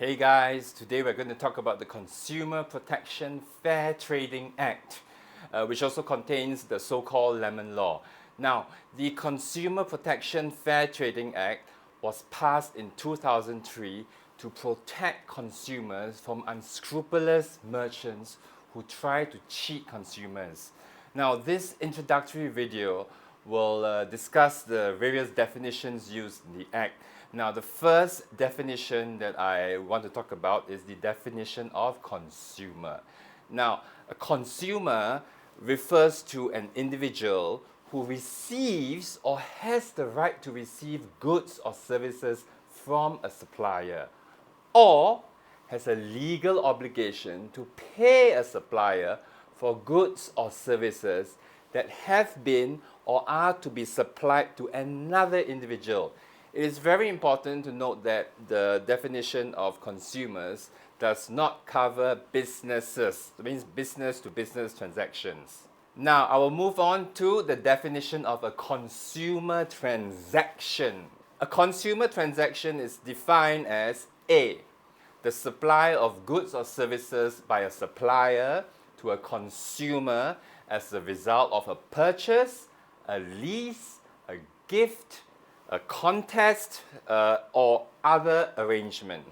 Hey guys, today we're going to talk about the Consumer Protection Fair Trading Act, which also contains the so-called Lemon Law. Now, the Consumer Protection Fair Trading Act was passed in 2003 to protect consumers from unscrupulous merchants who try to cheat consumers. Now, this introductory video will discuss the various definitions used in the Act. Now, the first definition that I want to talk about is the definition of consumer. Now, a consumer refers to an individual who receives or has the right to receive goods or services from a supplier, or has a legal obligation to pay a supplier for goods or services that have been or are to be supplied to another individual. It is very important to note that the definition of consumers does not cover businesses. It means business to business transactions. Now, I will move on to the definition of a consumer transaction. A consumer transaction is defined as A, the supply of goods or services by a supplier to a consumer as a result of a purchase, a lease, a gift, a contest, or other arrangement,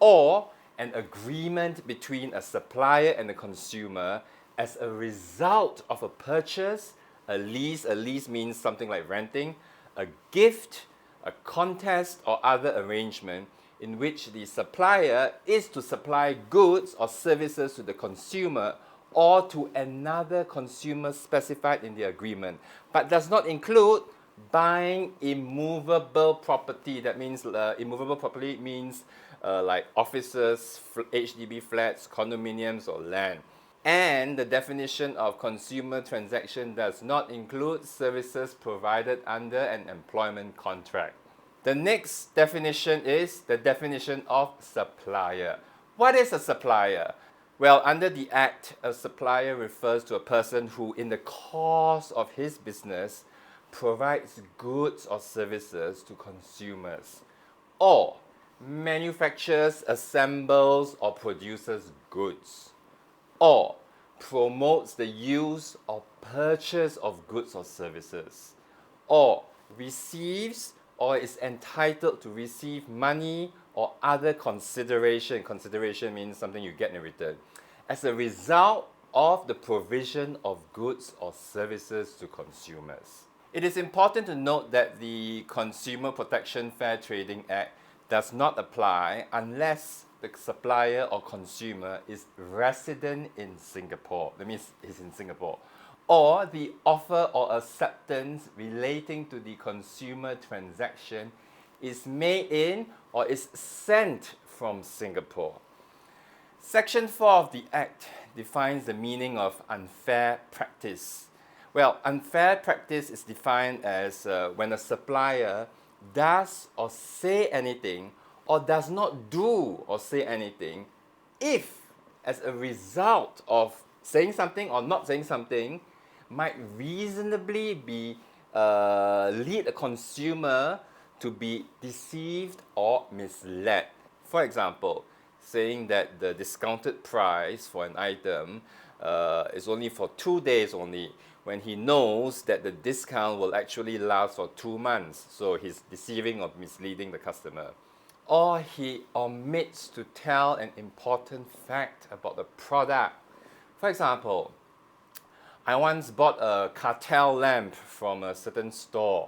or an agreement between a supplier and a consumer as a result of a purchase, a lease means something like renting, a gift, a contest, or other arrangement in which the supplier is to supply goods or services to the consumer or to another consumer specified in the agreement, but does not include buying immovable property. That means immovable property means like offices, HDB flats, condominiums, or land. And the definition of consumer transaction does not include services provided under an employment contract. The next definition is the definition of supplier. What is a supplier? Well, under the Act, a supplier refers to a person who, in the course of his business, provides goods or services to consumers, or manufactures, assembles, or produces goods, or promotes the use or purchase of goods or services, or receives or is entitled to receive money or other consideration. Consideration means something you get in return, as a result of the provision of goods or services to consumers. It is important to note that the Consumer Protection Fair Trading Act does not apply unless the supplier or consumer is resident in Singapore, that means is in Singapore, or the offer or acceptance relating to the consumer transaction is made in or is sent from Singapore. Section 4 of the Act defines the meaning of unfair practice. Well, unfair practice is defined as when a supplier does or say anything or does not do or say anything if, as a result of saying something or not saying something, might reasonably be lead a consumer to be deceived or misled. For example, saying that the discounted price for an item is only for 2 days only, when he knows that the discount will actually last for 2 months, so he's deceiving or misleading the customer. Or he omits to tell an important fact about the product. For example, I once bought a cartel lamp from a certain store,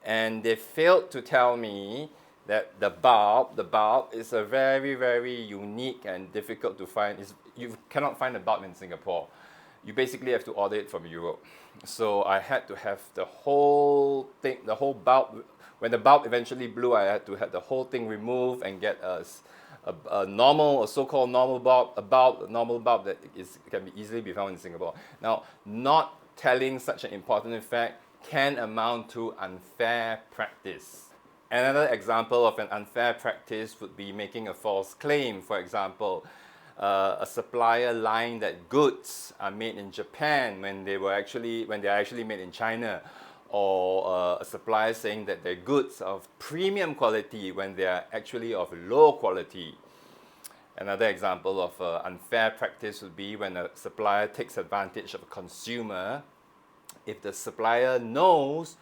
and they failed to tell me that the bulb is a very, very unique and difficult to find. You cannot find a bulb in Singapore. You basically have to order it from Europe. So I had to have the whole thing, the whole bulb. When the bulb eventually blew, I had to have the whole thing removed and get a so-called normal bulb, a normal bulb that can be easily be found in Singapore. Now, not telling such an important fact can amount to unfair practice. Another example of an unfair practice would be making a false claim. For example, a supplier lying that goods are made in Japan when they are actually made in China, or a supplier saying that their goods are of premium quality when they are actually of low quality. Another example of unfair practice would be when a supplier takes advantage of a consumer if the supplier knows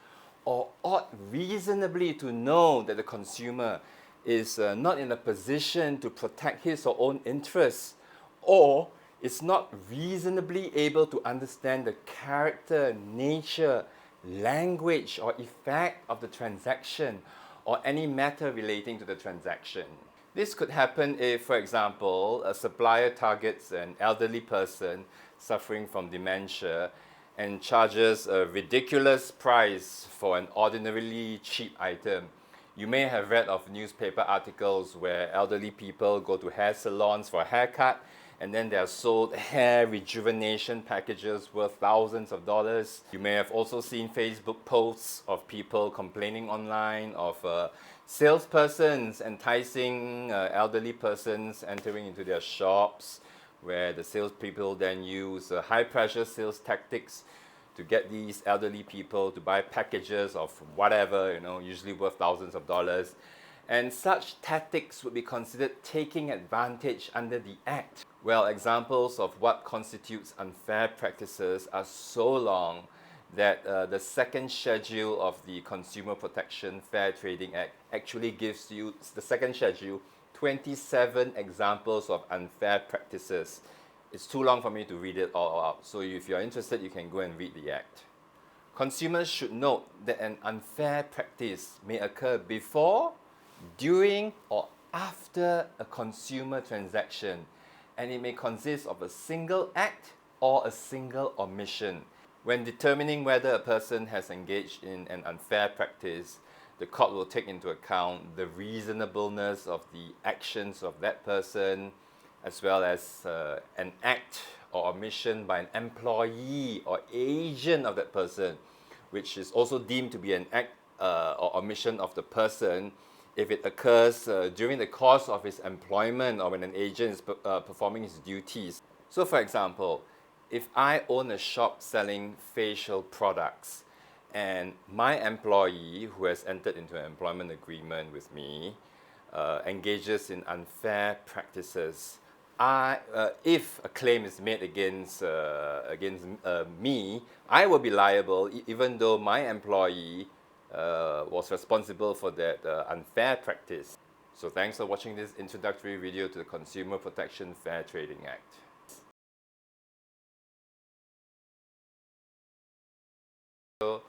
or ought reasonably to know that the consumer is not in a position to protect his or own interests, or is not reasonably able to understand the character, nature, language, or effect of the transaction, or any matter relating to the transaction. This could happen if, for example, a supplier targets an elderly person suffering from dementia and charges a ridiculous price for an ordinarily cheap item. You may have read of newspaper articles where elderly people go to hair salons for a haircut, and then they are sold hair rejuvenation packages worth thousands of dollars. You may have also seen Facebook posts of people complaining online of salespersons enticing elderly persons entering into their shops, where the salespeople then use high pressure sales tactics to get these elderly people to buy packages of whatever, usually worth thousands of dollars. And such tactics would be considered taking advantage under the Act. Well, examples of what constitutes unfair practices are so long that the second schedule of the Consumer Protection Fair Trading Act actually gives you, the second schedule, 27 examples of unfair practices. It's too long for me to read it all out, so if you're interested, you can go and read the Act. Consumers should note that an unfair practice may occur before, during, or after a consumer transaction, and it may consist of a single act or a single omission. When determining whether a person has engaged in an unfair practice, the court will take into account the reasonableness of the actions of that person, as well as an act or omission by an employee or agent of that person, which is also deemed to be an act or omission of the person if it occurs during the course of his employment or when an agent is performing his duties. So for example, if I own a shop selling facial products and my employee who has entered into an employment agreement with me engages in unfair practices, if a claim is made against me, I will be liable even though my employee was responsible for that unfair practice. So thanks for watching this introductory video to the Consumer Protection Fair Trading Act. So